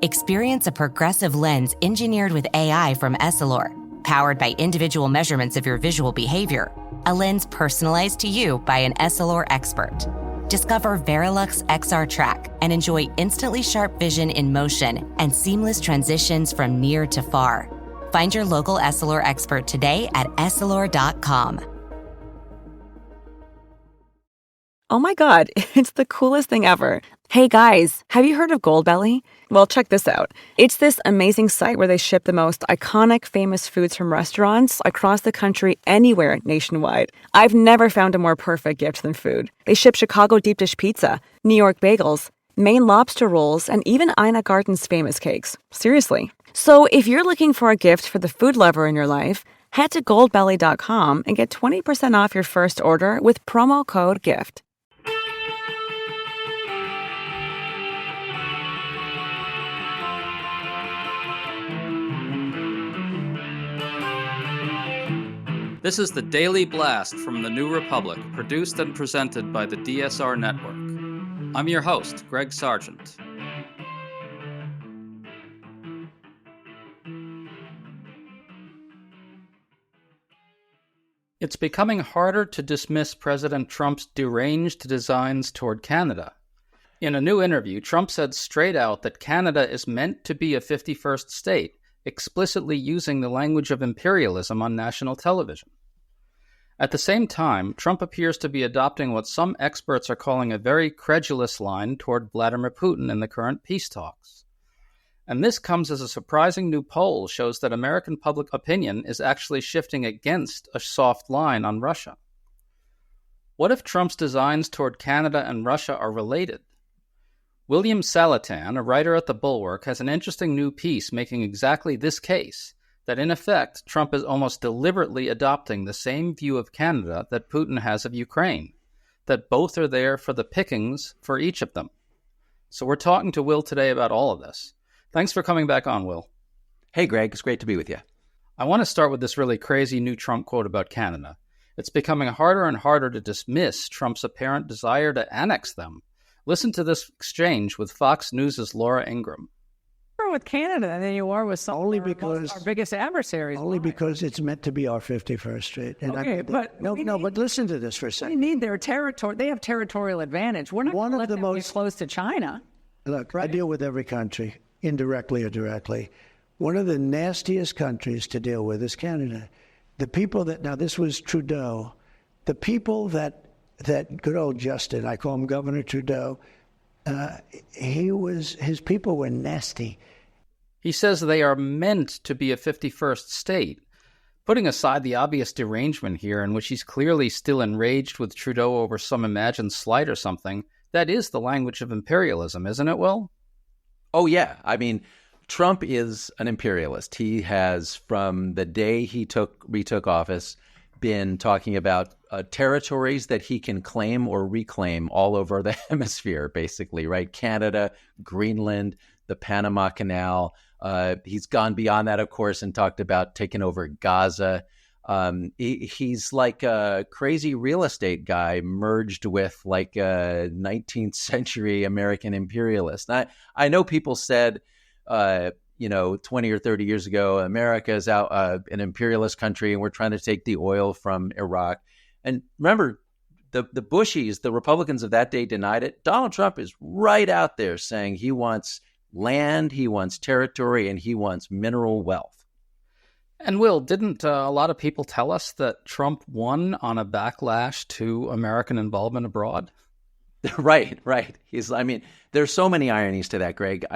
Experience a progressive lens engineered with AI from Essilor, powered by individual measurements of your visual behavior. A lens personalized to you by an Essilor expert. Discover Verilux XR Track and enjoy instantly sharp vision in motion and seamless transitions from near to far. Find your local Essilor expert today at Essilor.com. Oh my God, it's the coolest thing ever. Hey guys, have you heard of Goldbelly? Well, check this out. It's this amazing site where they ship the most iconic, famous foods from restaurants across the country, anywhere nationwide. I've never found a more perfect gift than food. They ship Chicago deep dish pizza, New York bagels, Maine lobster rolls, and even Ina Garten's famous cakes. Seriously. So if you're looking for a gift for the food lover in your life, head to goldbelly.com and get 20% off your first order with promo code GIFT. This is the Daily Blast from the New Republic, produced and presented by the DSR Network. I'm your host, Greg Sargent. It's becoming harder to dismiss President Trump's deranged designs toward Canada. In a new interview, Trump said straight out that Canada is meant to be a 51st state, explicitly using the language of imperialism on national television. At the same time, Trump appears to be adopting what some experts are calling a very credulous line toward Vladimir Putin in the current peace talks. And this comes as a surprising new poll shows that American public opinion is actually shifting against a soft line on Russia. What if Trump's designs toward Canada and Russia are related? William Salatan, a writer at The Bulwark, has an interesting new piece making exactly this case, that in effect, Trump is almost deliberately adopting the same view of Canada that Putin has of Ukraine, that both are there for the pickings for each of them. So we're talking to Will today about all of this. Thanks for coming back on, Will. Hey, Greg. It's great to be with you. I want to start with this really crazy new Trump quote about Canada. It's becoming harder and harder to dismiss Trump's apparent desire to annex them. Listen to this exchange with Fox News' Laura Ingraham. With Canada than you are with some of our biggest adversaries. Only because it's meant to be our 51st state. And okay, but listen to this for a second. We need their territory. They have territorial advantage. We're not going to let them get close to China. Look, right? I deal with every country, indirectly or directly. One of the nastiest countries to deal with is Canada. The people that, now this was Trudeau, the people that good old Justin, I call him Governor Trudeau, his people were nasty. He says they are meant to be a 51st state. Putting aside the obvious derangement here, in which he's clearly still enraged with Trudeau over some imagined slight or something, that is the language of imperialism, isn't it, Will? Oh, yeah. I mean, Trump is an imperialist. He has, from the day he retook office, been talking about territories that he can claim or reclaim all over the hemisphere, basically, right? Canada, Greenland, the Panama Canal. He's gone beyond that, of course, and talked about taking over Gaza. He's like a crazy real estate guy merged with like a 19th century American imperialist. I know people said, 20 or 30 years ago, America is out an imperialist country and we're trying to take the oil from Iraq. And remember, the Bushies, the Republicans of that day denied it. Donald Trump is right out there saying he wants land, he wants territory, and he wants mineral wealth. And Will, didn't a lot of people tell us that Trump won on a backlash to American involvement abroad? Right. There's so many ironies to that, Greg.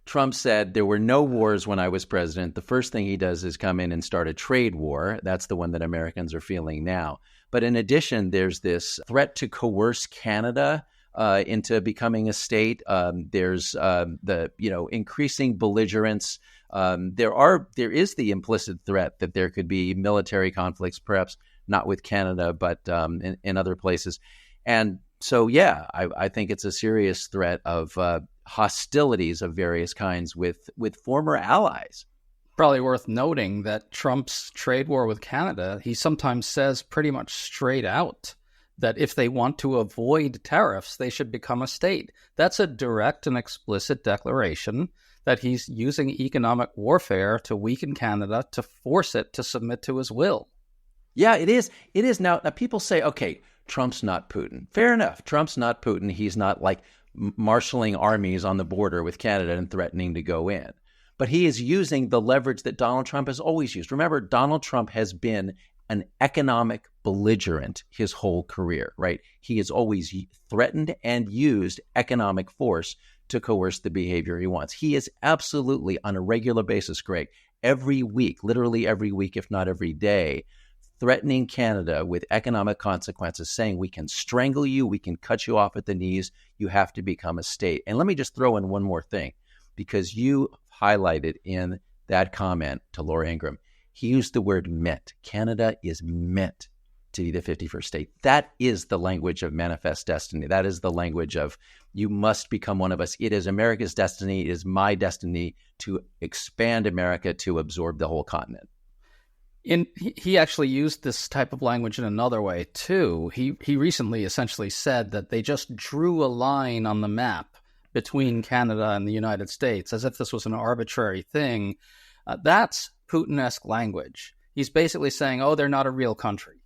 Trump said there were no wars when I was president. The first thing he does is come in and start a trade war. That's the one that Americans are feeling now. But in addition, there's this threat to coerce Canada into becoming a state. There's the increasing belligerence. There is the implicit threat that there could be military conflicts, perhaps not with Canada, but in other places. And so, yeah, I think it's a serious threat of hostilities of various kinds with former allies. Probably worth noting that Trump's trade war with Canada, he sometimes says pretty much straight out that if they want to avoid tariffs, they should become a state. That's a direct and explicit declaration that he's using economic warfare to weaken Canada, to force it to submit to his will. Yeah, it is. It is. Now people say, okay, Trump's not Putin. Fair enough. Trump's not Putin. He's not like marshaling armies on the border with Canada and threatening to go in. But he is using the leverage that Donald Trump has always used. Remember, Donald Trump has been an economic belligerent his whole career, right? He has always threatened and used economic force to coerce the behavior he wants. He is absolutely, on a regular basis, Greg, every week, literally every week, if not every day, threatening Canada with economic consequences, saying we can strangle you, we can cut you off at the knees, you have to become a state. And let me just throw in one more thing, because you highlighted in that comment to Laura Ingraham, he used the word meant. Canada is meant to be the 51st state. That is the language of manifest destiny. That is the language of you must become one of us. It is America's destiny. It is my destiny to expand America, to absorb the whole continent. He actually used this type of language in another way, too. He recently essentially said that they just drew a line on the map between Canada and the United States, as if this was an arbitrary thing. That's Putin-esque language. He's basically saying, oh, they're not a real country.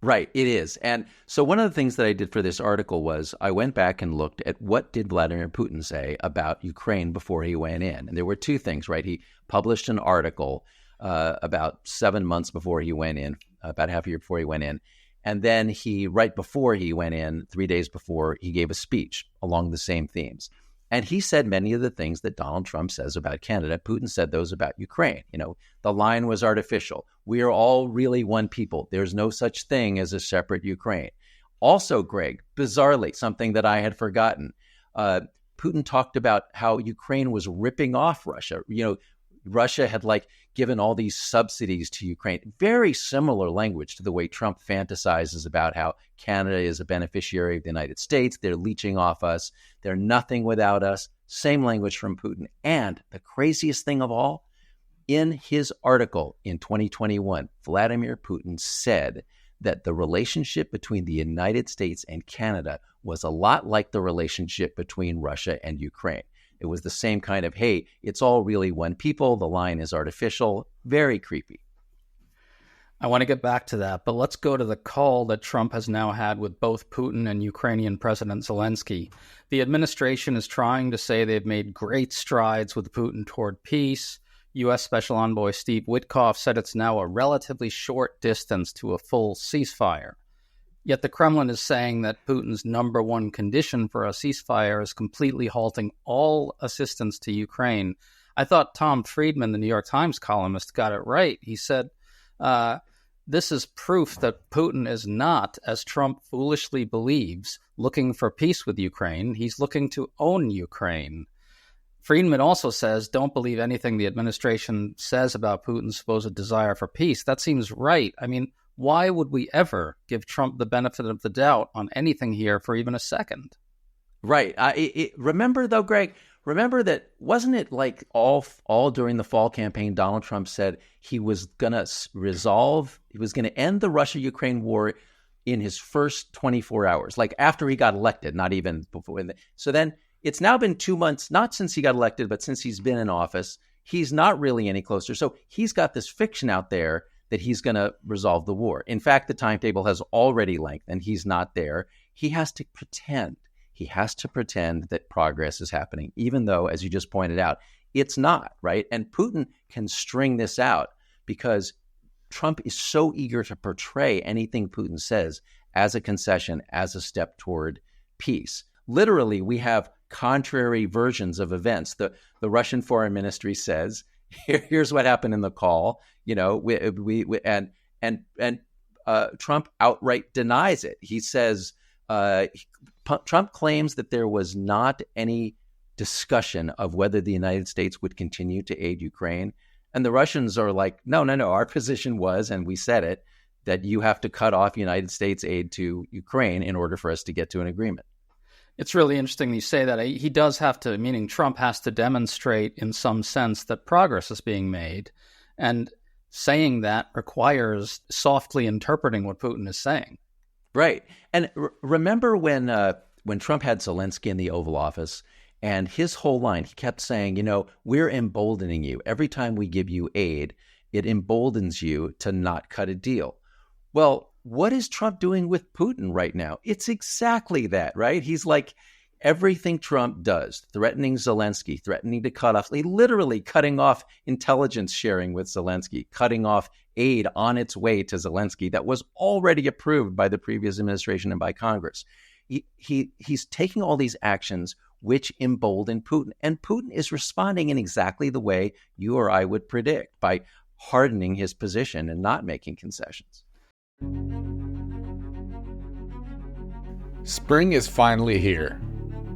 Right, it is. And so one of the things that I did for this article was I went back and looked at what did Vladimir Putin say about Ukraine before he went in. And there were two things, right? He published an article about 7 months before he went in, about half a year before he went in. And then he, right before he went in, 3 days before, he gave a speech along the same themes. And he said many of the things that Donald Trump says about Canada. Putin said those about Ukraine. You know, the line was artificial. We are all really one people. There's no such thing as a separate Ukraine. Also, Greg, bizarrely, something that I had forgotten, Putin talked about how Ukraine was ripping off Russia. You know, Russia had given all these subsidies to Ukraine. Very similar language to the way Trump fantasizes about how Canada is a beneficiary of the United States. They're leeching off us. They're nothing without us. Same language from Putin. And the craziest thing of all, in his article in 2021, Vladimir Putin said that the relationship between the United States and Canada was a lot like the relationship between Russia and Ukraine. It was the same kind of, hey, it's all really one people. The line is artificial. Very creepy. I want to get back to that, but let's go to the call that Trump has now had with both Putin and Ukrainian President Zelensky. The administration is trying to say they've made great strides with Putin toward peace. U.S. Special Envoy Steve Witkoff said it's now a relatively short distance to a full ceasefire. Yet the Kremlin is saying that Putin's number one condition for a ceasefire is completely halting all assistance to Ukraine. I thought Tom Friedman, the New York Times columnist, got it right. He said, this is proof that Putin is not, as Trump foolishly believes, looking for peace with Ukraine. He's looking to own Ukraine. Friedman also says, don't believe anything the administration says about Putin's supposed desire for peace. That seems right. I mean, why would we ever give Trump the benefit of the doubt on anything here for even a second? Right. Remember, though, Greg, that wasn't it like all during the fall campaign, Donald Trump said he was going to end the Russia-Ukraine war in his first 24 hours, like after he got elected, not even before. So then it's now been 2 months, not since he got elected, but since he's been in office. He's not really any closer. So he's got this fiction out there that he's going to resolve the war. In fact, the timetable has already lengthened. He's not there. He has to pretend. He has to pretend that progress is happening, even though, as you just pointed out, it's not, right? And Putin can string this out because Trump is so eager to portray anything Putin says as a concession, as a step toward peace. Literally, we have contrary versions of events. The Russian foreign ministry says, here's what happened in the call, you know, Trump outright denies it. He says, Trump claims that there was not any discussion of whether the United States would continue to aid Ukraine. And the Russians are like, no, our position was, and we said it, that you have to cut off United States aid to Ukraine in order for us to get to an agreement. It's really interesting you say that. He does have to, meaning Trump has to demonstrate in some sense that progress is being made. And saying that requires softly interpreting what Putin is saying. Right. And remember when Trump had Zelensky in the Oval Office, and his whole line, he kept saying, we're emboldening you. Every time we give you aid, it emboldens you to not cut a deal. Well, what is Trump doing with Putin right now? It's exactly that, right? He's like everything Trump does, threatening Zelensky, threatening to cut off, literally cutting off intelligence sharing with Zelensky, cutting off aid on its way to Zelensky that was already approved by the previous administration and by Congress. He's taking all these actions which embolden Putin. And Putin is responding in exactly the way you or I would predict, by hardening his position and not making concessions. Spring is finally here.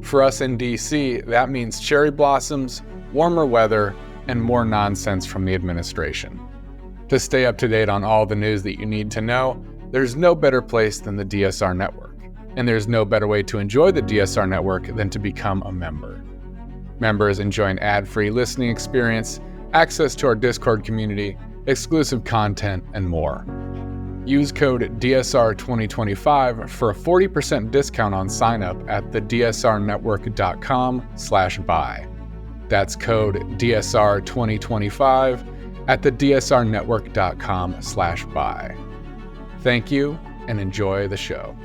For us in DC, that means cherry blossoms, warmer weather, and more nonsense from the administration. To stay up to date on all the news that you need to know, there's no better place than the DSR Network. And there's no better way to enjoy the DSR Network than to become a member. Members enjoy an ad-free listening experience, access to our Discord community, exclusive content, and more. Use code DSR2025 for a 40% discount on sign-up at thedsrnetwork.com/buy. That's code DSR2025 at thedsrnetwork.com/buy. Thank you, and enjoy the show.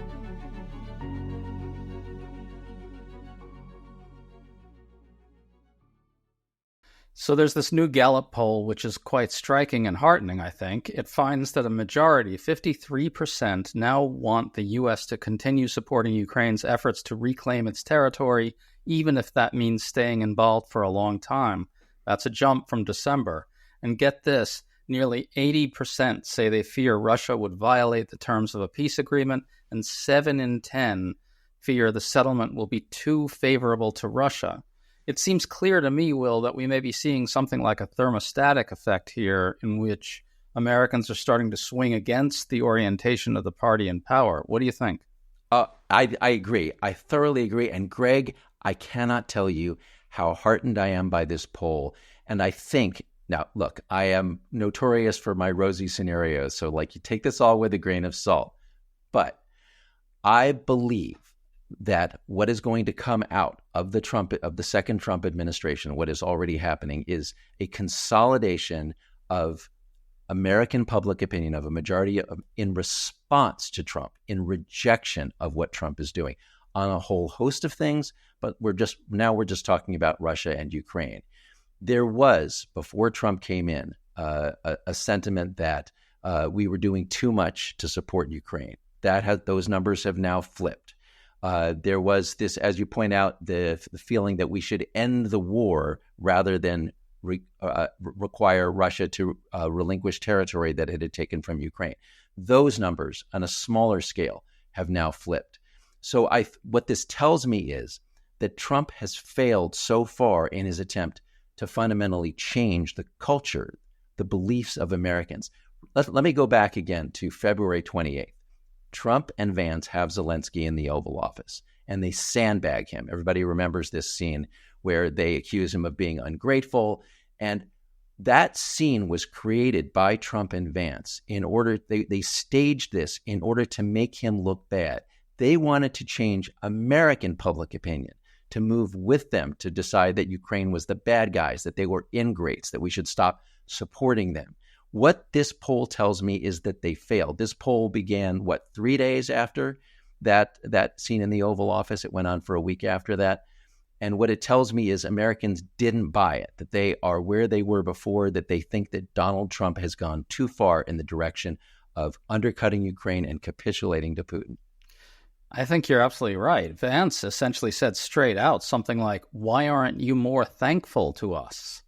So there's this new Gallup poll, which is quite striking and heartening, I think. It finds that a majority, 53%, now want the U.S. to continue supporting Ukraine's efforts to reclaim its territory, even if that means staying involved for a long time. That's a jump from December. And get this, nearly 80% say they fear Russia would violate the terms of a peace agreement, and 7 in 10 fear the settlement will be too favorable to Russia. It seems clear to me, Will, that we may be seeing something like a thermostatic effect here in which Americans are starting to swing against the orientation of the party in power. What do you think? I agree. I thoroughly agree. And Greg, I cannot tell you how heartened I am by this poll. And I think, now, look, I am notorious for my rosy scenarios. So you take this all with a grain of salt. But I believe that what is going to come out of the second Trump administration, what is already happening, is a consolidation of American public opinion, of a majority in response to Trump, in rejection of what Trump is doing on a whole host of things. But we're just talking about Russia and Ukraine. There was, before Trump came in, a sentiment that we were doing too much to support Ukraine. Those numbers have now flipped. There was this, as you point out, the feeling that we should end the war rather than require Russia to relinquish territory that it had taken from Ukraine. Those numbers on a smaller scale have now flipped. So what this tells me is that Trump has failed so far in his attempt to fundamentally change the culture, the beliefs of Americans. Let me go back again to February 28th. Trump and Vance have Zelensky in the Oval Office, and they sandbag him. Everybody remembers this scene where they accuse him of being ungrateful. And that scene was created by Trump and Vance they staged this in order to make him look bad. They wanted to change American public opinion, to move with them, to decide that Ukraine was the bad guys, that they were ingrates, that we should stop supporting them. What this poll tells me is that they failed. This poll began, 3 days after that scene in the Oval Office? It went on for a week after that. And what it tells me is Americans didn't buy it, that they are where they were before, that they think that Donald Trump has gone too far in the direction of undercutting Ukraine and capitulating to Putin. I think you're absolutely right. Vance essentially said straight out something like, "Why aren't you more thankful to us?"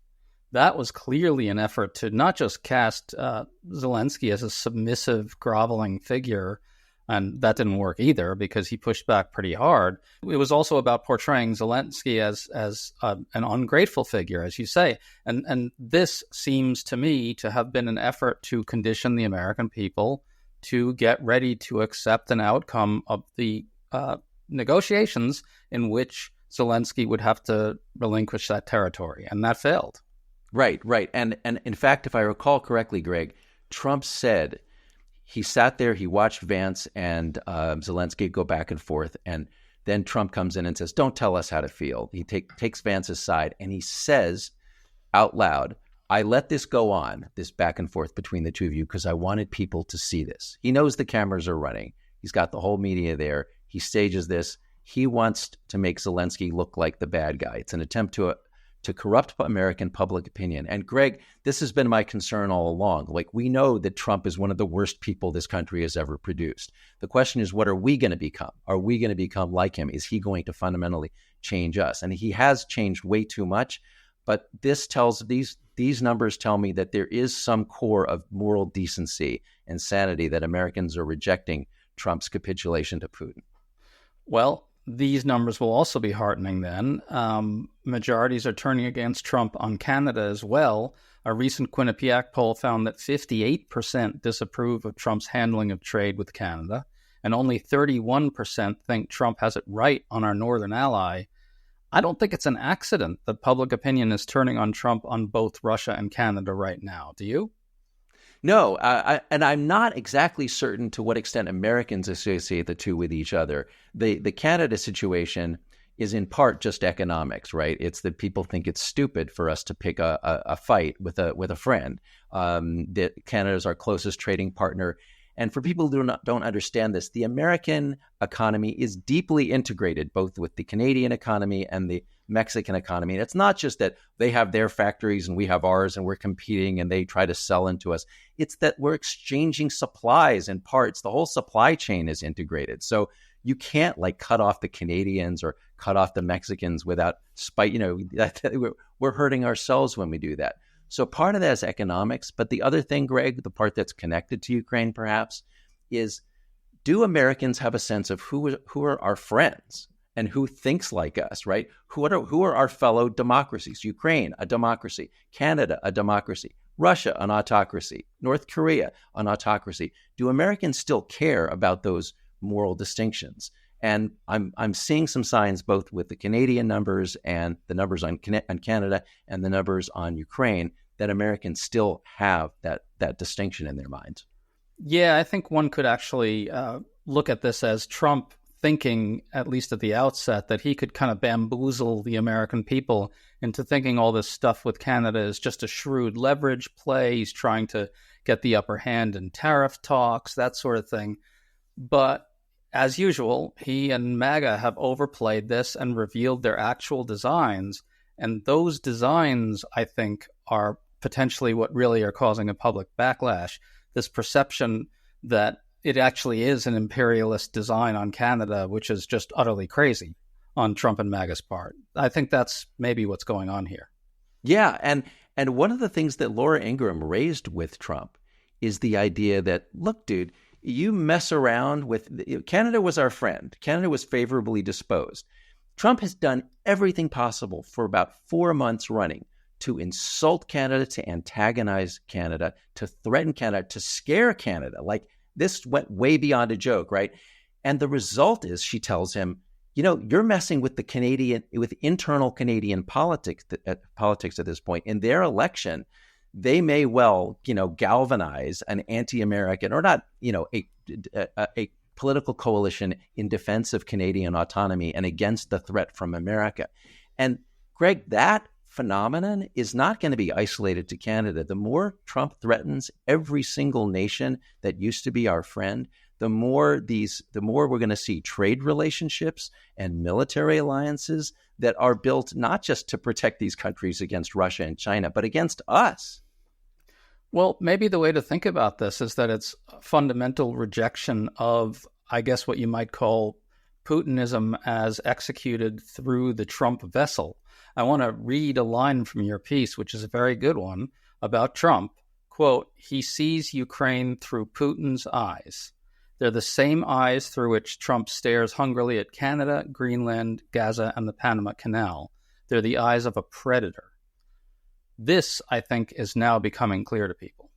That was clearly an effort to not just cast Zelensky as a submissive, groveling figure, and that didn't work either because he pushed back pretty hard. It was also about portraying Zelensky as an ungrateful figure, as you say. And this seems to me to have been an effort to condition the American people to get ready to accept an outcome of the negotiations in which Zelensky would have to relinquish that territory, and that failed. Right. And in fact, if I recall correctly, Greg, Trump said he sat there, he watched Vance and Zelensky go back and forth, and then Trump comes in and says, "Don't tell us how to feel." He takes Vance's side, and he says out loud, "I let this go on, this back and forth between the two of you, because I wanted people to see this." He knows the cameras are running. He's got the whole media there. He stages this. He wants to make Zelensky look like the bad guy. It's an attempt to corrupt American public opinion. And Greg, this has been my concern all along. Like, we know that Trump is one of the worst people this country has ever produced. The question is, what are we going to become? Are we going to become like him? Is he going to fundamentally change us? And he has changed way too much. But these numbers tell me that there is some core of moral decency and sanity that Americans are rejecting Trump's capitulation to Putin. Well, these numbers will also be heartening then. Majorities are turning against Trump on Canada as well. A recent Quinnipiac poll found that 58% disapprove of Trump's handling of trade with Canada, and only 31% think Trump has it right on our northern ally. I don't think it's an accident that public opinion is turning on Trump on both Russia and Canada right now. Do you? No, and I'm not exactly certain to what extent Americans associate the two with each other. The Canada situation is in part just economics, right? It's that people think it's stupid for us to pick a fight with a friend. That Canada is our closest trading partner. And for people who don't understand this, the American economy is deeply integrated both with the Canadian economy and the Mexican economy. And it's not just that they have their factories and we have ours and we're competing and they try to sell into us. It's that we're exchanging supplies and parts. The whole supply chain is integrated. So you can't cut off the Canadians or cut off the Mexicans without spite. We're hurting ourselves when we do that. So part of that is economics. But the other thing, Greg, the part that's connected to Ukraine perhaps, is do Americans have a sense of who are our friends and who thinks like us, right? Who are our fellow democracies? Ukraine, a democracy. Canada, a democracy. Russia, an autocracy. North Korea, an autocracy. Do Americans still care about those moral distinctions? And I'm seeing some signs both with the Canadian numbers and the numbers on Canada and the numbers on Ukraine that Americans still have that distinction in their minds. Yeah, I think one could actually look at this as Trump thinking, at least at the outset, that he could kind of bamboozle the American people into thinking all this stuff with Canada is just a shrewd leverage play. He's trying to get the upper hand in tariff talks, that sort of thing. But as usual, he and MAGA have overplayed this and revealed their actual designs. And those designs, I think, are potentially what really are causing a public backlash. This perception that it actually is an imperialist design on Canada, which is just utterly crazy on Trump and MAGA's part. I think that's maybe what's going on here. Yeah, and one of the things that Laura Ingraham raised with Trump is the idea that, look, dude, you mess around with Canada was our friend. Canada was favorably disposed. Trump has done everything possible for about 4 months running to insult Canada, to antagonize Canada, to threaten Canada, to scare Canada. Like, this went way beyond a joke, right? And the result is, she tells him, you're messing with with internal Canadian politics at this point. In their election, they may well, galvanize an anti-American or not, a political coalition in defense of Canadian autonomy and against the threat from America. And Greg, that phenomenon is not going to be isolated to Canada. The more Trump threatens every single nation that used to be our friend, the more we're going to see trade relationships and military alliances that are built not just to protect these countries against Russia and China, but against us. Well, maybe the way to think about this is that it's a fundamental rejection of, I guess, what you might call Putinism as executed through the Trump vessel. I want to read a line from your piece, which is a very good one, about Trump. Quote, "He sees Ukraine through Putin's eyes. They're the same eyes through which Trump stares hungrily at Canada, Greenland, Gaza, and the Panama Canal. They're the eyes of a predator." This, I think, is now becoming clear to people.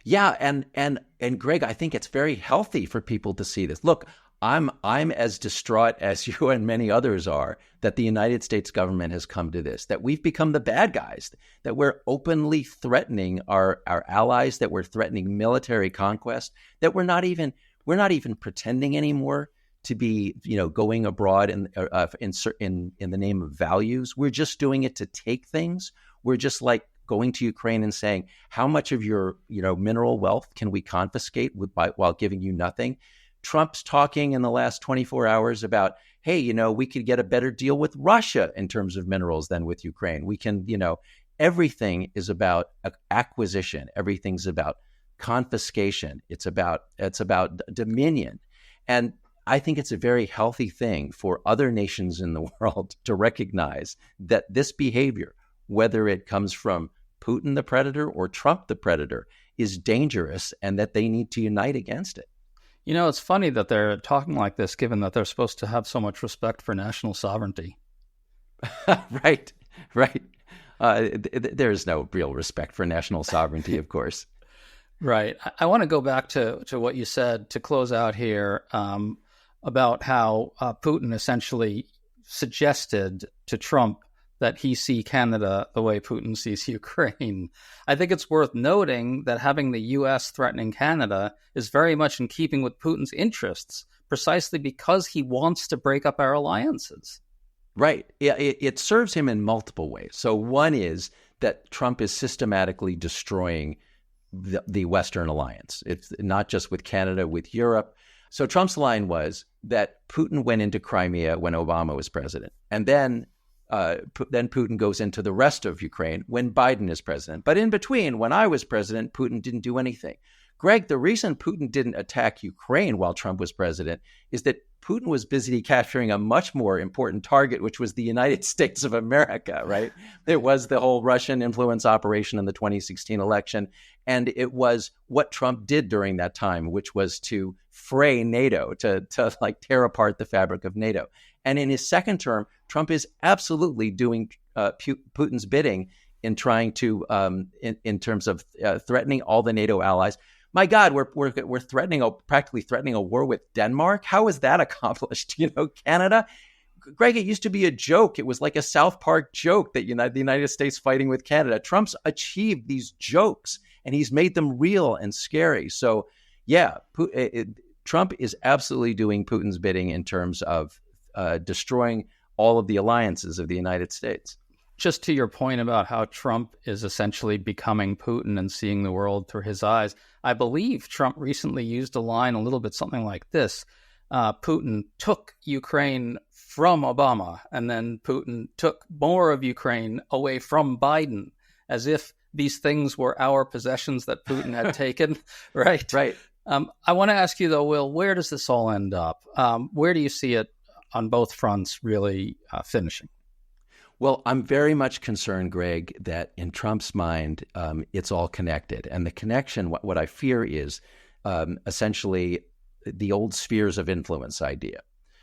Yeah, and Greg, I think it's very healthy for people to see this. Look, I'm as distraught as you and many others are that the United States government has come to this, that we've become the bad guys, that we're openly threatening our allies, that we're threatening military conquest, that we're not even pretending anymore to be, going abroad in the name of values. We're just doing it to take things. We're just like going to Ukraine and saying, how much of your, mineral wealth can we confiscate while giving you nothing? Trump's talking in the last 24 hours about, hey, we could get a better deal with Russia in terms of minerals than with Ukraine. We can, everything is about acquisition. Everything's about confiscation. It's about dominion. And I think it's a very healthy thing for other nations in the world to recognize that this behavior, whether it comes from Putin the predator or Trump the predator, is dangerous and that they need to unite against it. It's funny that they're talking like this, given that they're supposed to have so much respect for national sovereignty. Right. There's no real respect for national sovereignty, of course. Right. I want to go back to what you said to close out here about how Putin essentially suggested to Trump that he see Canada the way Putin sees Ukraine. I think it's worth noting that having the U.S. threatening Canada is very much in keeping with Putin's interests, precisely because he wants to break up our alliances. Right. It serves him in multiple ways. So one is that Trump is systematically destroying the Western alliance. It's not just with Canada, with Europe. So Trump's line was that Putin went into Crimea when Obama was president, and then Putin goes into the rest of Ukraine when Biden is president. But in between, when I was president, Putin didn't do anything. Greg, the reason Putin didn't attack Ukraine while Trump was president is that Putin was busy capturing a much more important target, which was the United States of America, right? It was the whole Russian influence operation in the 2016 election. And it was what Trump did during that time, which was to fray NATO, to like tear apart the fabric of NATO. And in his second term, Trump is absolutely doing Putin's bidding in trying to, in terms of threatening all the NATO allies. My God, we're practically threatening a war with Denmark. How is that accomplished? Canada. Greg, it used to be a joke. It was like a South Park joke that the United States fighting with Canada. Trump's achieved these jokes, and he's made them real and scary. So, yeah, Trump is absolutely doing Putin's bidding in terms of destroying all of the alliances of the United States. Just to your point about how Trump is essentially becoming Putin and seeing the world through his eyes, I believe Trump recently used a line a little bit something like this. Putin took Ukraine from Obama, and then Putin took more of Ukraine away from Biden, as if these things were our possessions that Putin had taken, right? Right. I want to ask you, though, Will, where does this all end up? Where do you see it on both fronts really finishing? Well, I'm very much concerned, Greg, that in Trump's mind, it's all connected. And the connection, what I fear is essentially the old spheres of influence idea.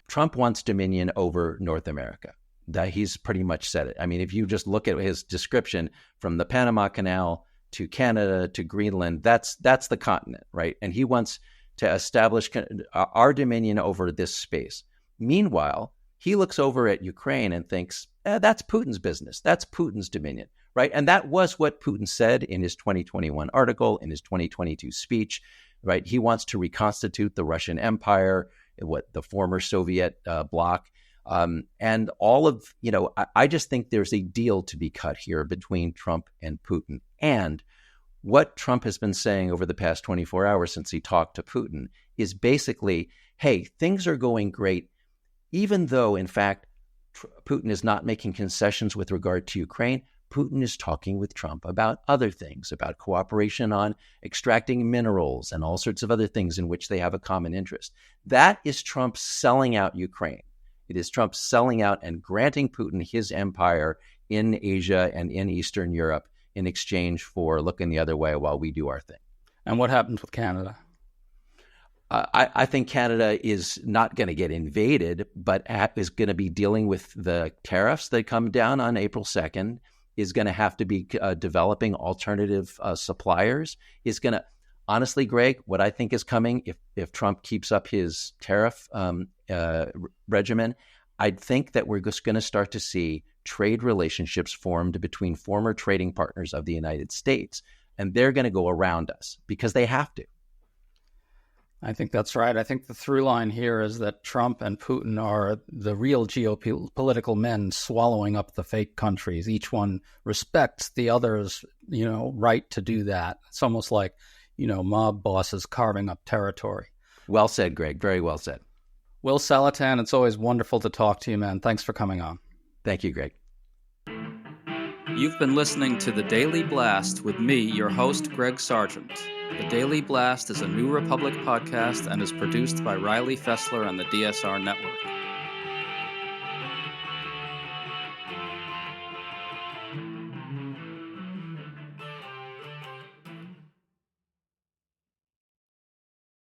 Trump wants dominion over North America. That he's pretty much said it. I mean, if you just look at his description from the Panama Canal to Canada to Greenland, that's the continent, right? And he wants to establish our dominion over this space. Meanwhile, he looks over at Ukraine and thinks, that's Putin's business. That's Putin's dominion, right? And that was what Putin said in his 2021 article, in his 2022 speech, right? He wants to reconstitute the Russian Empire, the former Soviet bloc. And all of, I just think there's a deal to be cut here between Trump and Putin. And what Trump has been saying over the past 24 hours since he talked to Putin is basically, hey, things are going great, even though, in fact, Putin is not making concessions with regard to Ukraine. Putin is talking with Trump about other things, about cooperation on extracting minerals and all sorts of other things in which they have a common interest. That is Trump selling out Ukraine. It is Trump selling out and granting Putin his empire in Asia and in Eastern Europe in exchange for looking the other way while we do our thing. And what happens with Canada? I think Canada is not going to get invaded, but is going to be dealing with the tariffs that come down on April 2nd, is going to have to be developing alternative suppliers, is going to, honestly, Greg, what I think is coming if Trump keeps up his tariff regimen, I think that we're just going to start to see trade relationships formed between former trading partners of the United States, and they're going to go around us because they have to. I think that's right. I think the through line here is that Trump and Putin are the real geopolitical men swallowing up the fake countries. Each one respects the other's, right to do that. It's almost like, mob bosses carving up territory. Well said, Greg. Very well said. Will Salatan, it's always wonderful to talk to you, man. Thanks for coming on. Thank you, Greg. You've been listening to The Daily Blast with me, your host, Greg Sargent. The Daily Blast is a New Republic podcast and is produced by Riley Fessler and the DSR Network.